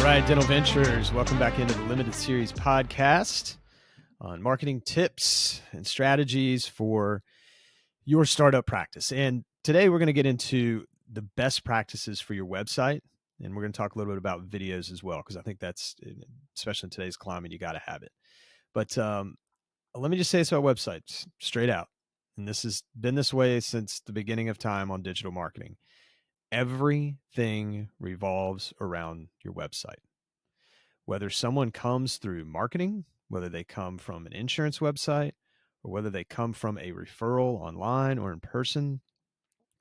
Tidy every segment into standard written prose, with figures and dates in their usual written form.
right, Dental Ventures, welcome back into the Limited Series podcast on marketing tips and strategies for your startup practice. And today we're going to get into the best practices for your website. And we're going to talk a little bit about videos as well, because I think that's, especially in today's climate, you got to have it. But let me just say this about websites straight out. And this has been this way since the beginning of time on digital marketing. Everything revolves around your website. Whether someone comes through marketing, whether they come from an insurance website, or whether they come from a referral online or in person,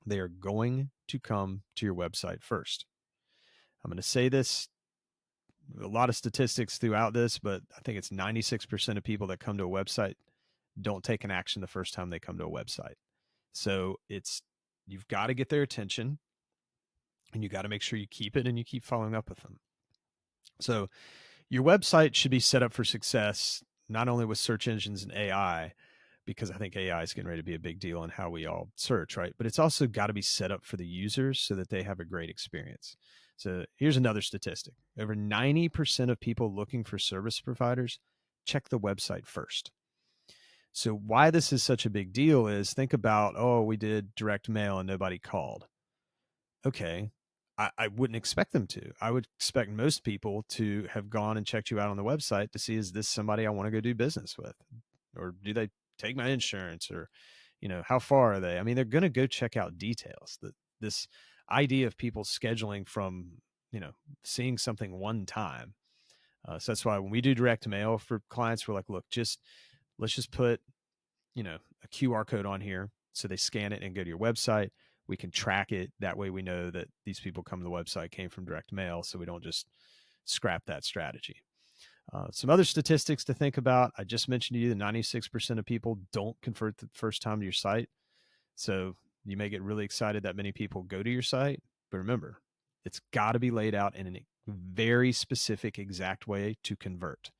they are going to come to your website first. I'm going to say this, a lot of statistics throughout this, but I think it's 96% of people that come to a website don't take an action the first time they come to a website. So you've got to get their attention, and you got to make sure you keep it and you keep following up with them. So your website should be set up for success, not only with search engines and AI, because I think AI is getting ready to be a big deal in how we all search, right? But it's also got to be set up for the users so that they have a great experience. So here's another statistic. Over 90% of people looking for service providers check the website first. So why this is such a big deal is, think about, oh, we did direct mail and nobody called. Okay, I wouldn't expect them to. I would expect most people to have gone and checked you out on the website to see, is this somebody I want to go do business with? Or do they take my insurance? Or, how far are they? I mean, they're going to go check out details. This idea of people scheduling from, seeing something one time. So that's why when we do direct mail for clients, we're like, look, let's just put, a QR code on here. So they scan it and go to your website. We can track it. That way we know that these people come to the website came from direct mail, so we don't just scrap that strategy. Some other statistics to think about. I just mentioned to you that 96% of people don't convert the first time to your site. So you may get really excited that many people go to your site, but remember, it's got to be laid out in a very specific, exact way to convert.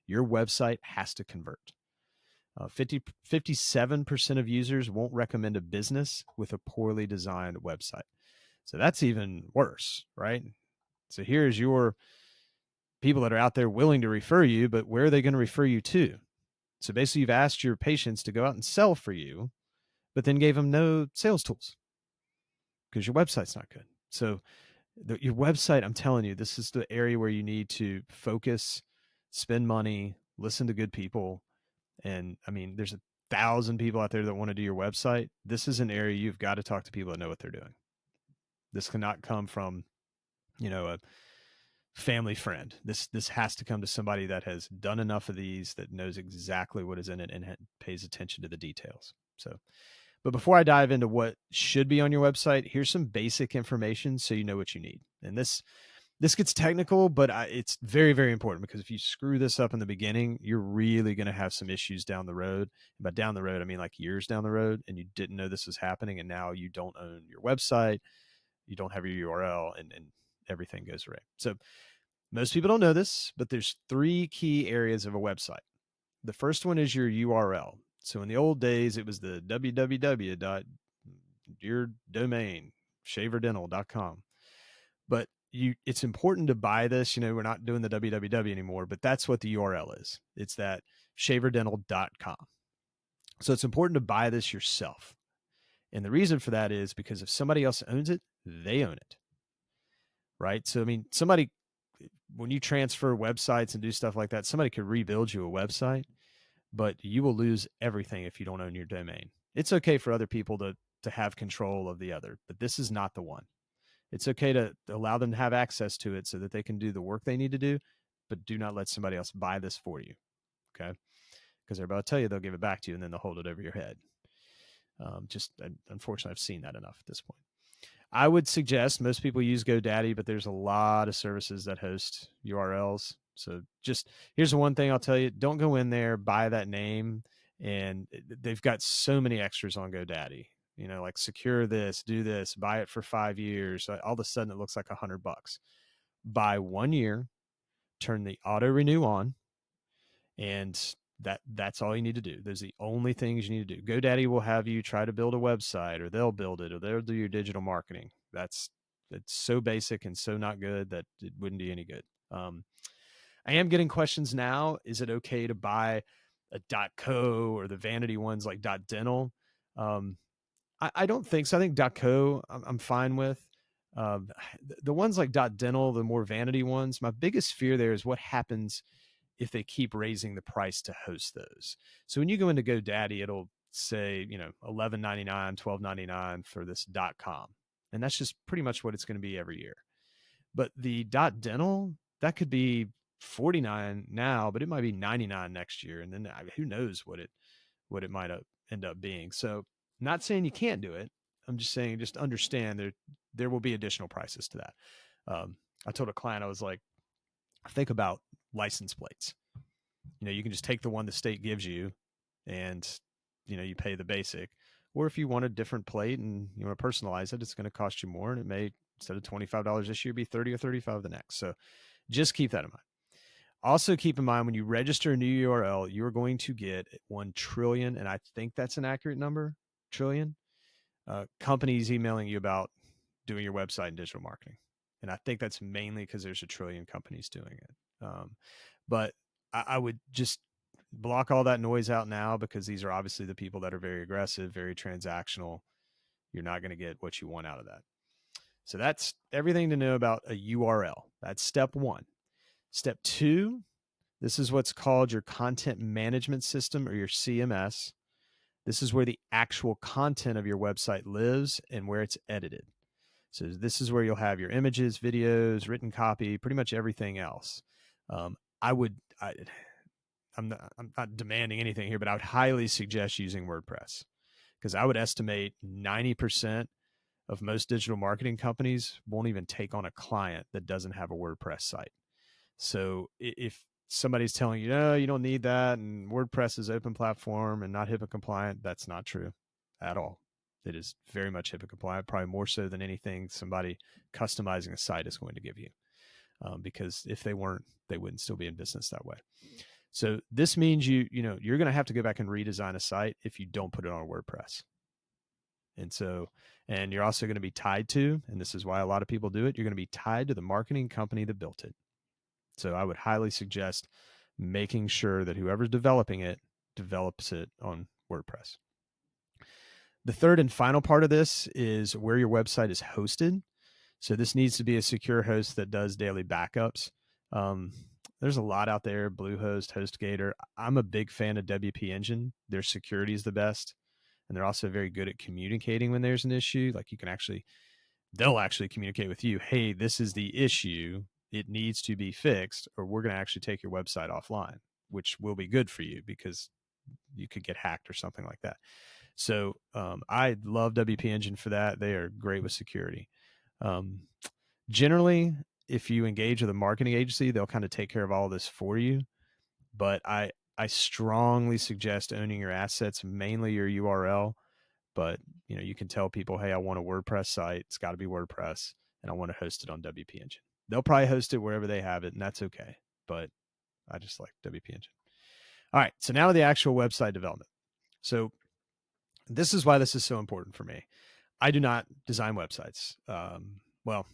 Your website has to convert. 57% of users won't recommend a business with a poorly designed website. So that's even worse, right? So here's your people that are out there willing to refer you, but where are they going to refer you to? So basically, you've asked your patients to go out and sell for you, but then gave them no sales tools because your website's not good. So your website, I'm telling you, this is the area where you need to focus, spend money, listen to good people. And I mean, there's 1,000 people out there that want to do your website. This is an area you've got to talk to people that know what they're doing. This cannot come from, a family friend. This has to come to somebody that has done enough of these, that knows exactly what is in it and pays attention to the details. So, but before I dive into what should be on your website, here's some basic information so you know what you need. And this gets technical, but it's very, very important, because if you screw this up in the beginning, you're really going to have some issues down the road. And by down the road, I mean like years down the road, and you didn't know this was happening. And now you don't own your website, you don't have your URL, and everything goes away. So most people don't know this, but there's 3 key areas of a website. The first one is your URL. So in the old days, it was the www.yourdomain, shaverdental.com. But it's important to buy this. We're not doing the www anymore, but that's what the URL is. It's that shaverdental.com. So it's important to buy this yourself. And the reason for that is because if somebody else owns it, they own it. Right? So, I mean, when you transfer websites and do stuff like that, somebody could rebuild you a website, but you will lose everything if you don't own your domain. It's okay for other people to have control of the other, but this is not the one. It's okay to allow them to have access to it so that they can do the work they need to do, but do not let somebody else buy this for you. Okay. Because they're about to tell you they'll give it back to you, and then they'll hold it over your head. Unfortunately, I've seen that enough at this point. I would suggest most people use GoDaddy, but there's a lot of services that host URLs. So just here's the one thing I'll tell you: don't go in there, buy that name, and they've got so many extras on GoDaddy. Like secure this, do this, buy it for 5 years. All of a sudden, it looks like $100. Buy 1 year, turn the auto renew on, and that's all you need to do. Those are the only things you need to do. GoDaddy will have you try to build a website, or they'll build it, or they'll do your digital marketing. It's so basic and so not good that it wouldn't do any good. I am getting questions now. Is it okay to buy a .co or the vanity ones like .dental? Um, I don't think so. I think .co I'm fine with. Um, the ones like .dental, the more vanity ones, my biggest fear there is what happens if they keep raising the price to host those. So when you go into GoDaddy, it'll say, $11.99, $12.99 for this .com. And that's just pretty much what it's going to be every year. But the .dental, that could be 49 now, but it might be 99 next year. And then who knows what it might end up being. So not saying you can't do it. I'm just saying, just understand there will be additional prices to that. I told a client, I was like, think about license plates. You can just take the one the state gives you and, you pay the basic. Or if you want a different plate and you want to personalize it, it's going to cost you more. And it may, instead of $25 this year, be 30 or 35 the next. So just keep that in mind. Also keep in mind when you register a new URL, you're going to get 1 trillion, and I think that's an accurate number, trillion, companies emailing you about doing your website and digital marketing. And I think that's mainly because there's 1 trillion companies doing it. But I would just block all that noise out now, because these are obviously the people that are very aggressive, very transactional. You're not going to get what you want out of that. So that's everything to know about a URL. That's step 1. Step 2, this is what's called your content management system, or your CMS. This is where the actual content of your website lives and where it's edited. So this is where you'll have your images, videos, written copy, pretty much everything else. Um, I would, I, I'm not demanding anything here, but I would highly suggest using WordPress, because I would estimate 90% of most digital marketing companies won't even take on a client that doesn't have a WordPress site. So if somebody's telling you, no, you don't need that, and WordPress is open platform and not HIPAA compliant, that's not true at all. It is very much HIPAA compliant, probably more so than anything somebody customizing a site is going to give you. Because if they weren't, they wouldn't still be in business that way. So this means you're going to have to go back and redesign a site if you don't put it on WordPress. And you're also going to be tied to, and this is why a lot of people do it, you're going to be tied to the marketing company that built it. So I would highly suggest making sure that whoever's developing it develops it on WordPress. The third and final part of this is where your website is hosted. So this needs to be a secure host that does daily backups. There's a lot out there, Bluehost, HostGator. I'm a big fan of WP Engine. Their security is the best. And they're also very good at communicating when there's an issue. Like they'll actually communicate with you. Hey, this is the issue. It needs to be fixed, or we're going to actually take your website offline, which will be good for you because you could get hacked or something like that. So I love WP Engine for that. They are great with security. Generally, if you engage with a marketing agency, they'll kind of take care of all this for you. But I strongly suggest owning your assets, mainly your URL. But you can tell people, hey, I want a WordPress site. It's got to be WordPress, and I want to host it on WP Engine. They'll probably host it wherever they have it, and that's okay. But I just like WP Engine. All right, so now the actual website development. So this is why this is so important for me. I do not design websites. Well,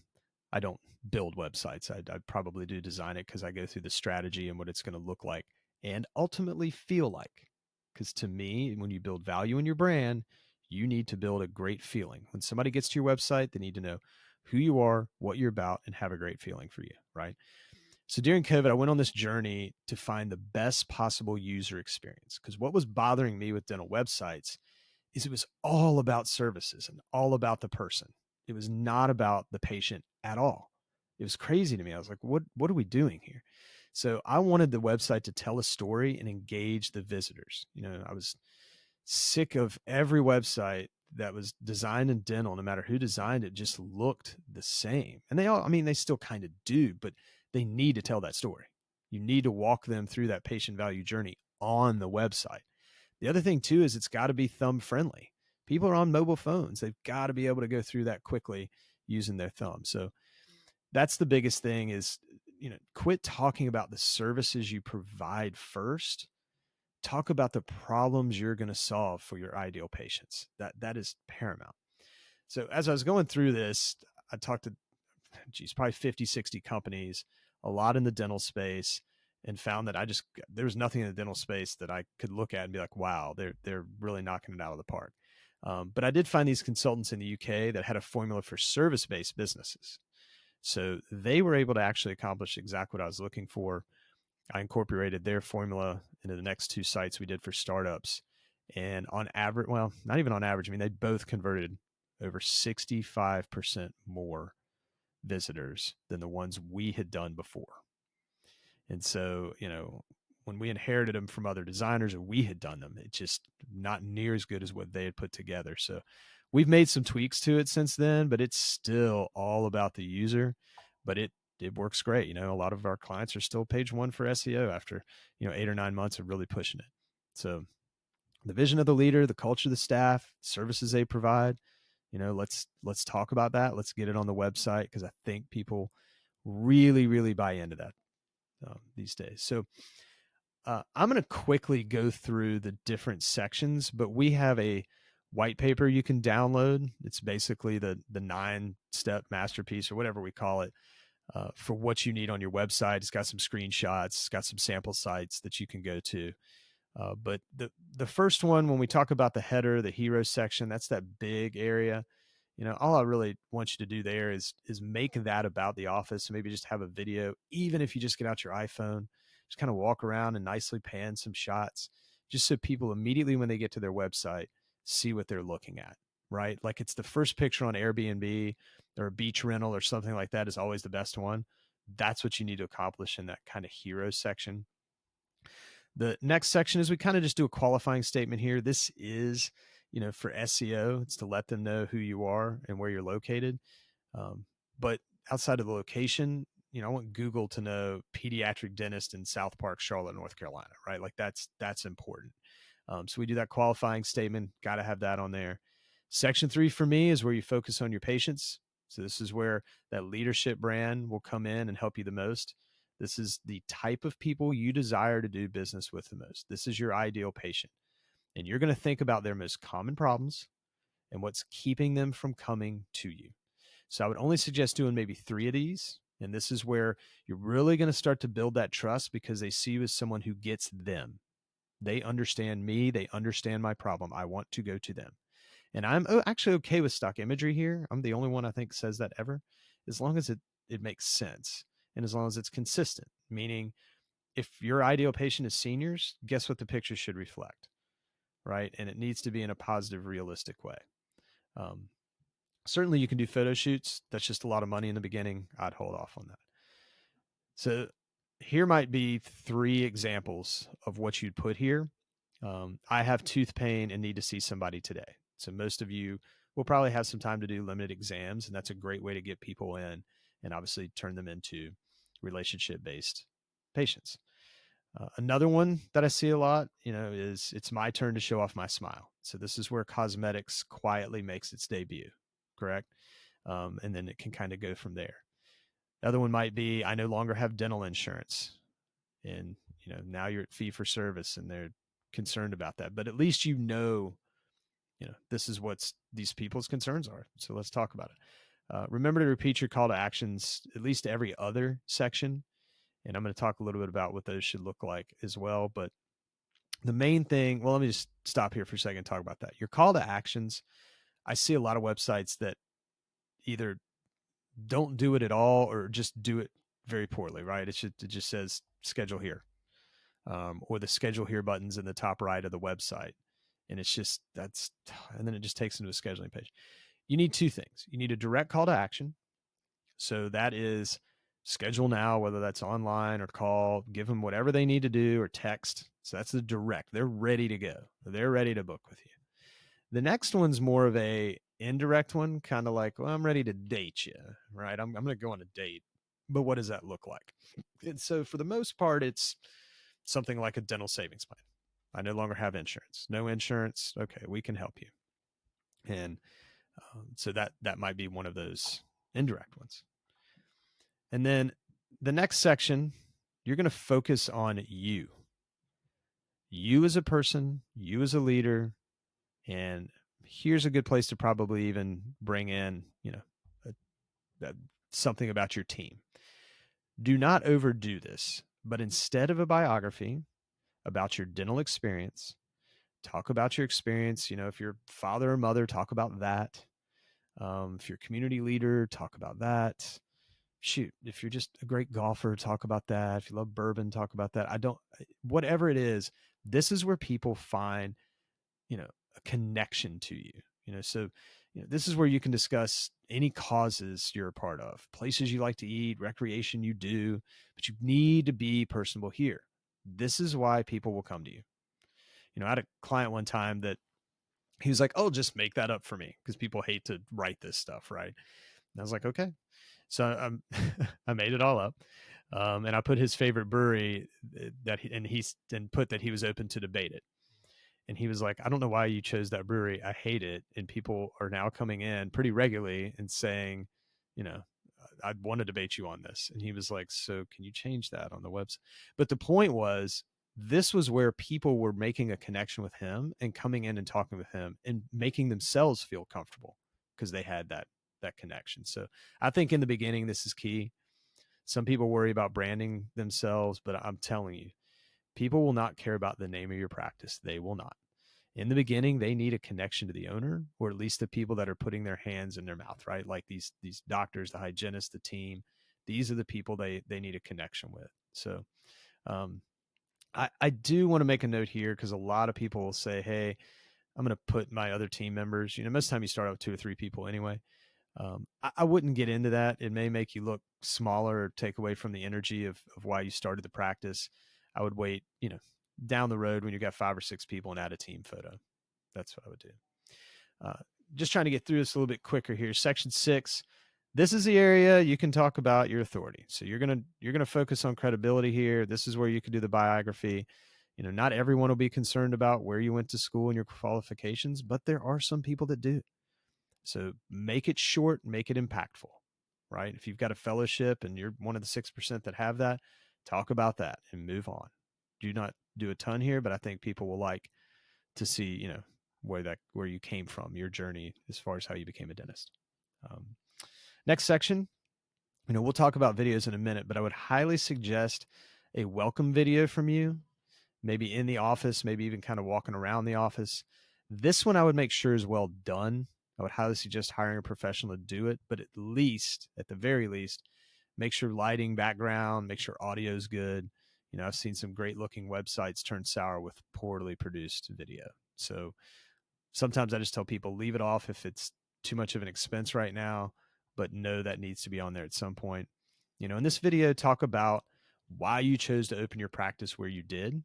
I don't build websites. I probably do design it because I go through the strategy and what it's going to look like and ultimately feel like. Because to me, when you build value in your brand, you need to build a great feeling. When somebody gets to your website, they need to know who you are, what you're about, and have a great feeling for you, right? So during COVID, I went on this journey to find the best possible user experience, because what was bothering me with dental websites is it was all about services and all about the person. It was not about the patient at all. It was crazy to me. I was like, what are we doing here? So I wanted the website to tell a story and engage the visitors. I was sick of every website that was designed in dental, no matter who designed it, just looked the same. And they still kind of do, but they need to tell that story. You need to walk them through that patient value journey on the website. The other thing too is it's got to be thumb friendly. People are on mobile phones. They've got to be able to go through that quickly using their thumb. So that's the biggest thing is, quit talking about the services you provide first. Talk about the problems you're going to solve for your ideal patients. That is paramount. So as I was going through this, I talked to, probably 50, 60 companies, a lot in the dental space, and found that there was nothing in the dental space that I could look at and be like, wow, they're really knocking it out of the park. But I did find these consultants in the UK that had a formula for service-based businesses. So they were able to actually accomplish exactly what I was looking for. I incorporated their formula into the next two sites we did for startups. And on average, well, not even on average, I mean, they both converted over 65% more visitors than the ones we had done before. And so, when we inherited them from other designers or we had done them, it's just not near as good as what they had put together. So we've made some tweaks to it since then, but it's still all about the user. But it works great. A lot of our clients are still page one for SEO after 8 or 9 months of really pushing it. So the vision of the leader, the culture of the staff, services they provide, let's talk about that. Let's get it on the website, because I think people really, really buy into that these days. So I'm going to quickly go through the different sections, but we have a white paper you can download. It's basically the 9-step masterpiece, or whatever we call it, for what you need on your website. It's got some screenshots, it's got some sample sites that you can go to. But the first one, when we talk about the header, the hero section, that's that big area. All I really want you to do there is make that about the office. Maybe just have a video, even if you just get out your iPhone, just kind of walk around and nicely pan some shots, just so people immediately when they get to their website see what they're looking at, right? Like it's the first picture on Airbnb or a beach rental or something like that is always the best one. That's what you need to accomplish in that kind of hero section. The next section is we kind of just do a qualifying statement here. This is, for SEO, it's to let them know who you are and where you're located. But outside of the location, I want Google to know pediatric dentist in South Park, Charlotte, North Carolina, right? Like that's important. So we do that qualifying statement, got to have that on there. Section 3 for me is where you focus on your patients. So this is where that leadership brand will come in and help you the most. This is the type of people you desire to do business with the most. This is your ideal patient. And you're going to think about their most common problems and what's keeping them from coming to you. So I would only suggest doing maybe 3 of these. And this is where you're really going to start to build that trust, because they see you as someone who gets them. They understand me. They understand my problem. I want to go to them. And I'm actually okay with stock imagery here. I'm the only one I think says that ever, as long as it makes sense and as long as it's consistent. Meaning, if your ideal patient is seniors, guess what the picture should reflect, right? And it needs to be in a positive, realistic way. Certainly, you can do photo shoots. That's just a lot of money in the beginning. I'd hold off on that. So here might be 3 examples of what you'd put here. I have tooth pain and need to see somebody today. So most of you will probably have some time to do limited exams, and that's a great way to get people in and obviously turn them into relationship-based patients. Another one that I see a lot, is it's my turn to show off my smile. So this is where cosmetics quietly makes its debut, correct? And then it can kind of go from there. The other one might be, I no longer have dental insurance, and now you're at fee for service, and they're concerned about that. But at least this is what these people's concerns are. So let's talk about it. Remember to repeat your call to actions at least every other section. And I'm going to talk a little bit about what those should look like as well. But the main thing, well, let me just stop here for a second and talk about that. Your call to actions, I see a lot of websites that either don't do it at all or just do it very poorly, right? It just says schedule here, or the schedule here buttons in the top right of the website. And it's just, and then it just takes them to a scheduling page. You need 2 things. You need a direct call to action. So that is schedule now, whether that's online or call, give them whatever they need to do, or text. So that's the direct. They're ready to go. They're ready to book with you. The next one's more of a indirect one, kind of like, well, I'm ready to date you, right? I'm going to go on a date, but what does that look like? And so for the most part, it's something like a dental savings plan. I no longer have insurance. No insurance. Okay, we can help you. And so that might be one of those indirect ones. And then the next section, you're going to focus on you as a person, you as a leader. And here's a good place to probably even bring in, something about your team. Do not overdo this, but instead of a biography about your dental experience, talk about your experience. If you're father or mother, talk about that. If you're a community leader, talk about that. Shoot, if you're just a great golfer, talk about that. If you love bourbon, talk about that. Whatever it is, this is where people find, a connection to you. So this is where you can discuss any causes you're a part of, places you like to eat, recreation you do, but you need to be personable here. This is why people will come to you. I had a client one time that he was like, "Oh, just make that up for me," because people hate to write this stuff, right? And I was like, "Okay." So I made it all up, and I put his favorite brewery and put that he was open to debate it. And he was like, "I don't know why you chose that brewery. I hate it." And people are now coming in pretty regularly and saying, you know, "I want to debate you on this." And he was like, "So can you change that on the website?" But the point was, this was where people were making a connection with him and coming in and talking with him and making themselves feel comfortable because they had that connection. So I think in the beginning, this is key. Some people worry about branding themselves, but I'm telling you, people will not care about the name of your practice. They will not. In the beginning, they need a connection to the owner, or at least the people that are putting their hands in their mouth, right? Like these doctors, the hygienists, the team. These are the people they need a connection with. So um, I do want to make a note here because a lot of people will say, "Hey, I'm going to put my other team members." Most of the time you start out with 2 or 3 people anyway. I wouldn't get into that. It may make you look smaller or take away from the energy of why you started the practice. I would wait, down the road when you got 5 or 6 people and add a team photo. That's what I would do. Uh, just trying to get through this a little bit quicker here. Section 6. This is the area you can talk about your authority. So you're gonna focus on credibility here. This is where you can do the biography. Not everyone will be concerned about where you went to school and your qualifications, but there are some people that do. So make it short, make it impactful, right? If you've got a fellowship and you're one of the 6% that have that, talk about that and move on. Do not do a ton here, but I think people will like to see, where you came from, your journey as far as how you became a dentist. Next section, we'll talk about videos in a minute, but I would highly suggest a welcome video from you, maybe in the office, maybe even kind of walking around the office. This one I would make sure is well done. I would highly suggest hiring a professional to do it, but at the very least, make sure lighting, background, make sure audio is good. I've seen some great looking websites turn sour with poorly produced video. So sometimes I just tell people leave it off if it's too much of an expense right now, but know that needs to be on there at some point. In this video, talk about why you chose to open your practice where you did.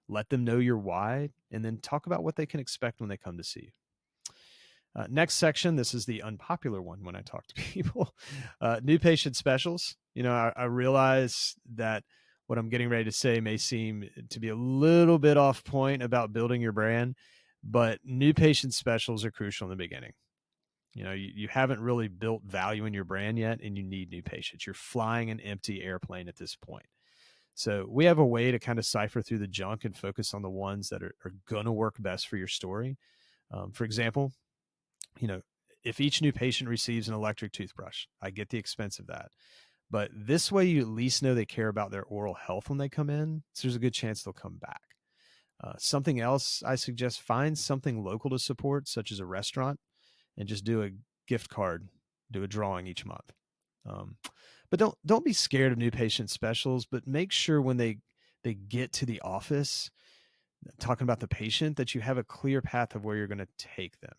Let them know your why, and then talk about what they can expect when they come to see you. Next section, this is the unpopular one when I talk to people. New patient specials. I realize that what I'm getting ready to say may seem to be a little bit off point about building your brand, but new patient specials are crucial in the beginning. You haven't really built value in your brand yet, and you need new patients. You're flying an empty airplane at this point. So we have a way to kind of cipher through the junk and focus on the ones that are going to work best for your story. For example, if each new patient receives an electric toothbrush, I get the expense of that. But this way, you at least know they care about their oral health when they come in. So there's a good chance they'll come back. Something else I suggest, find something local to support, such as a restaurant, and just do a gift card, do a drawing each month. But don't be scared of new patient specials, but make sure when they get to the office, talking about the patient, that you have a clear path of where you're going to take them.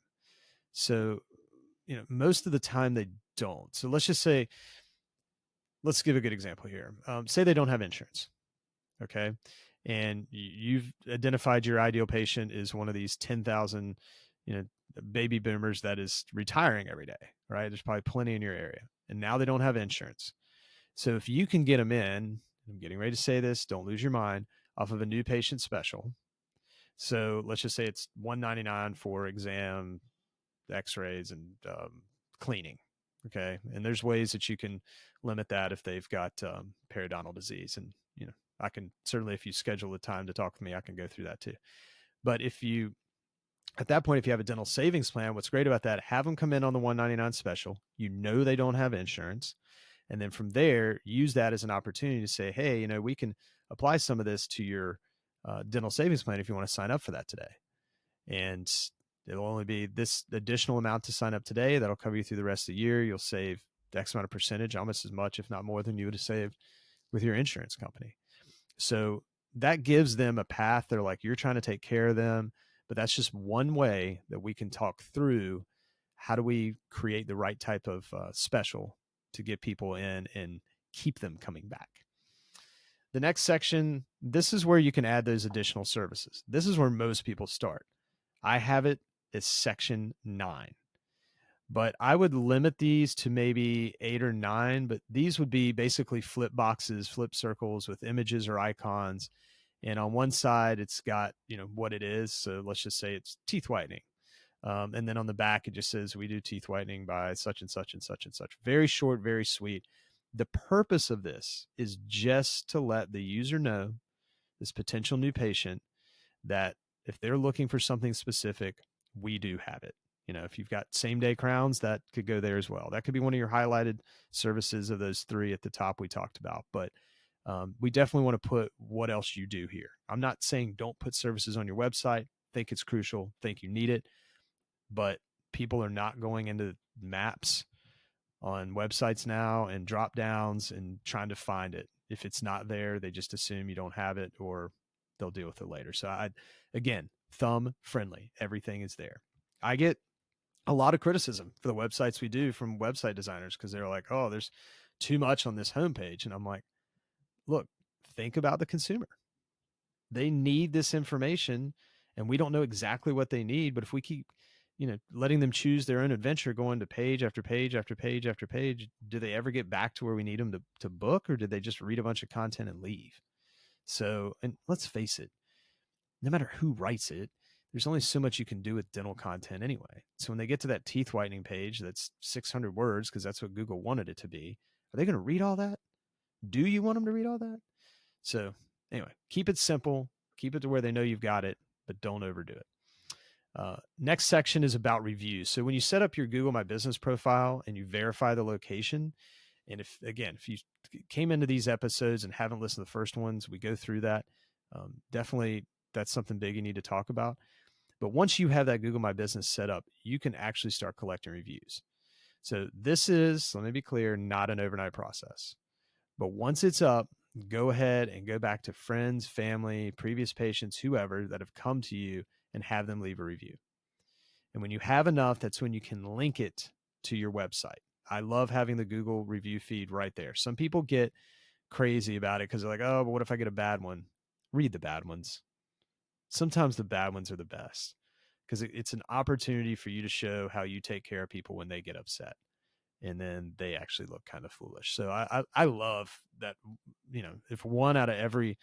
So, most of the time they don't. So let's give a good example here. Say they don't have insurance. Okay. And you've identified your ideal patient is one of these 10,000, baby boomers that is retiring every day, right? There's probably plenty in your area, and now they don't have insurance. So if you can get them in, I'm getting ready to say this, don't lose your mind, off of a new patient special. So let's just say it's $199 for exam, x-rays, and cleaning. Okay. And there's ways that you can limit that if they've got periodontal disease. And, I can certainly, if you schedule the time to talk with me, I can go through that too. But at that point, if you have a dental savings plan, what's great about that, have them come in on the $199 special. They don't have insurance. And then from there, use that as an opportunity to say, hey, we can apply some of this to your dental savings plan if you want to sign up for that today. And it'll only be this additional amount to sign up today. That'll cover you through the rest of the year. You'll save X amount of percentage, almost as much, if not more, than you would have saved with your insurance company. So that gives them a path. They're like, you're trying to take care of them, but that's just one way that we can talk through how do we create the right type of special to get people in and keep them coming back. The next section, this is where you can add those additional services. This is where most people start. I have it as section 9, but I would limit these to maybe 8 or 9, but these would be basically flip boxes, flip circles with images or icons. And on one side, it's got, what it is. So let's just say it's teeth whitening. And then on the back, it just says we do teeth whitening by such and such and such and such. Very short, very sweet. The purpose of this is just to let the user know, this potential new patient, that if they're looking for something specific, we do have it. If you've got same day crowns, that could go there as well. That could be one of your highlighted services of those 3 at the top we talked about. But we definitely want to put what else you do here. I'm not saying don't put services on your website. Think it's crucial. Think you need it. But people are not going into maps on websites now and drop downs and trying to find it. If it's not there, they just assume you don't have it, or they'll deal with it later. So again, thumb friendly. Everything is there. I get a lot of criticism for the websites we do from website designers because they're like, oh, there's too much on this homepage. And I'm like, look, think about the consumer. They need this information, and we don't know exactly what they need. But if we keep, letting them choose their own adventure, going to page after page after page after page, do they ever get back to where we need them to book, or did they just read a bunch of content and leave? So, and let's face it, no matter who writes it, there's only so much you can do with dental content anyway. So when they get to that teeth whitening page that's 600 words, because that's what Google wanted it to be, are they going to read all that? Do you want them to read all that? So anyway, keep it simple, keep it to where they know you've got it, but don't overdo it. Next section is about reviews. So when you set up your Google My Business profile and you verify the location, and if you came into these episodes and haven't listened to the first ones, we go through that. Definitely, that's something big you need to talk about. But once you have that Google My Business set up, you can actually start collecting reviews. So this is, let me be clear, not an overnight process. But once it's up, go ahead and go back to friends, family, previous patients, whoever that have come to you, and have them leave a review. And when you have enough, that's when you can link it to your website. I love having the Google review feed right there. Some people get crazy about it because they're like, oh, but what if I get a bad one? Read the bad ones. Sometimes the bad ones are the best because it's an opportunity for you to show how you take care of people when they get upset. And then they actually look kind of foolish. So I love that, if 1 out of every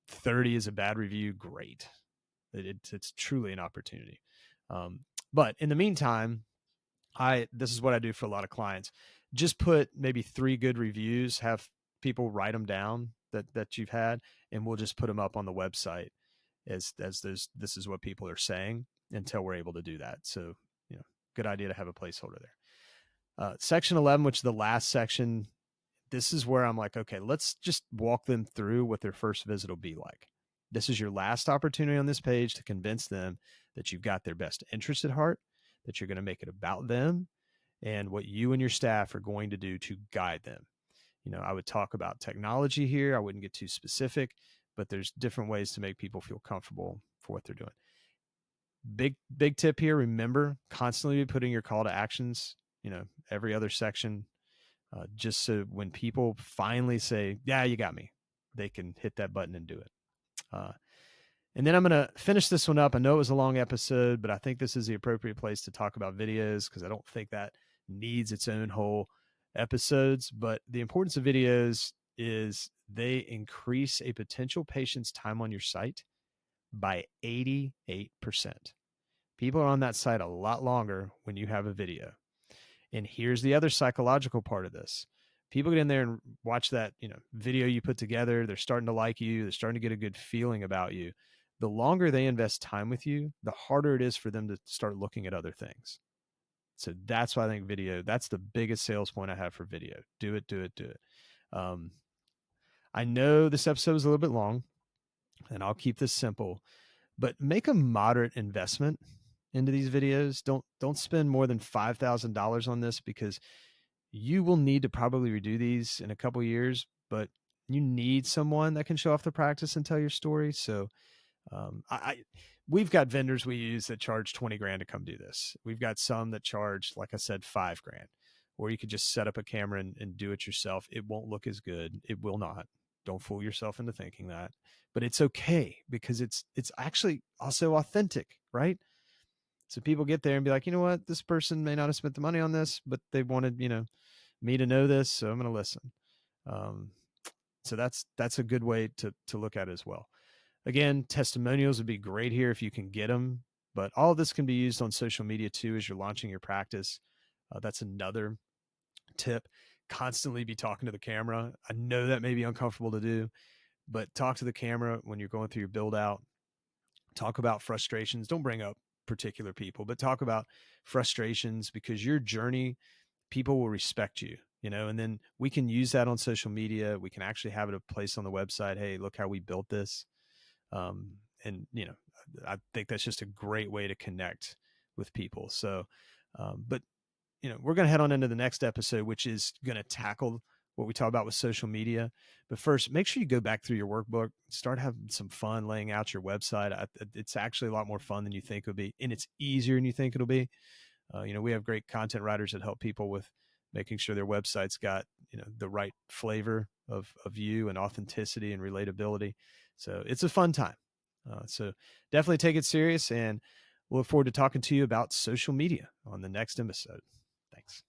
30 is a bad review, great. It's truly an opportunity. But in the meantime, this is what I do for a lot of clients. Just put maybe 3 good reviews, have people write them down that you've had, and we'll just put them up on the website as this is what people are saying until we're able to do that. So, good idea to have a placeholder there. Section 11, which is the last section, this is where I'm like, okay, let's just walk them through what their first visit will be like. This is your last opportunity on this page to convince them that you've got their best interest at heart, that you're going to make it about them, and what you and your staff are going to do to guide them. I would talk about technology here. I wouldn't get too specific, but there's different ways to make people feel comfortable for what they're doing. Big tip here. Remember, constantly putting your call to actions, every other section, just so when people finally say, yeah, you got me, they can hit that button and do it. And then I'm going to finish this one up. I know it was a long episode, but I think this is the appropriate place to talk about videos because I don't think that needs its own whole episodes. But the importance of videos is they increase a potential patient's time on your site by 88%. People are on that site a lot longer when you have a video. And here's the other psychological part of this. People get in there and watch that, video you put together. They're starting to like you. They're starting to get a good feeling about you. The longer they invest time with you, the harder it is for them to start looking at other things. So that's why I think video, that's the biggest sales point I have for video. Do it, do it, do it. Um, I know this episode is a little bit long, and I'll keep this simple, but make a moderate investment into these videos. Don't spend more than $5,000 on this, because you will need to probably redo these in a couple years, but you need someone that can show off the practice and tell your story. So we've got vendors we use that charge 20 grand to come do this. We've got some that charge, like I said, 5 grand, or you could just set up a camera and do it yourself. It won't look as good. It will not. Don't fool yourself into thinking that, but it's okay, because it's actually also authentic, right? So people get there and be like, you know what, this person may not have spent the money on this, but they wanted, me to know this, so I'm going to listen. Um, so that's a good way to look at it as well. Again, testimonials would be great here if you can get them, but all of this can be used on social media too as you're launching your practice. That's another tip. Constantly be talking to the camera. I know that may be uncomfortable to do, but talk to the camera when you're going through your build out. Talk about frustrations. Don't bring up particular people, but talk about frustrations, because your journey, people will respect you, and then we can use that on social media. We can actually have it a place on the website. Hey, look how we built this. And I think that's just a great way to connect with people. So, but we're going to head on into the next episode, which is going to tackle what we talk about with social media. But first, make sure you go back through your workbook, start having some fun laying out your website. It's actually a lot more fun than you think it would be, and it's easier than you think it'll be. We have great content writers that help people with making sure their website's got, the right flavor of you and authenticity and relatability. So it's a fun time. So definitely take it serious, and we'll look forward to talking to you about social media on the next episode. Thanks.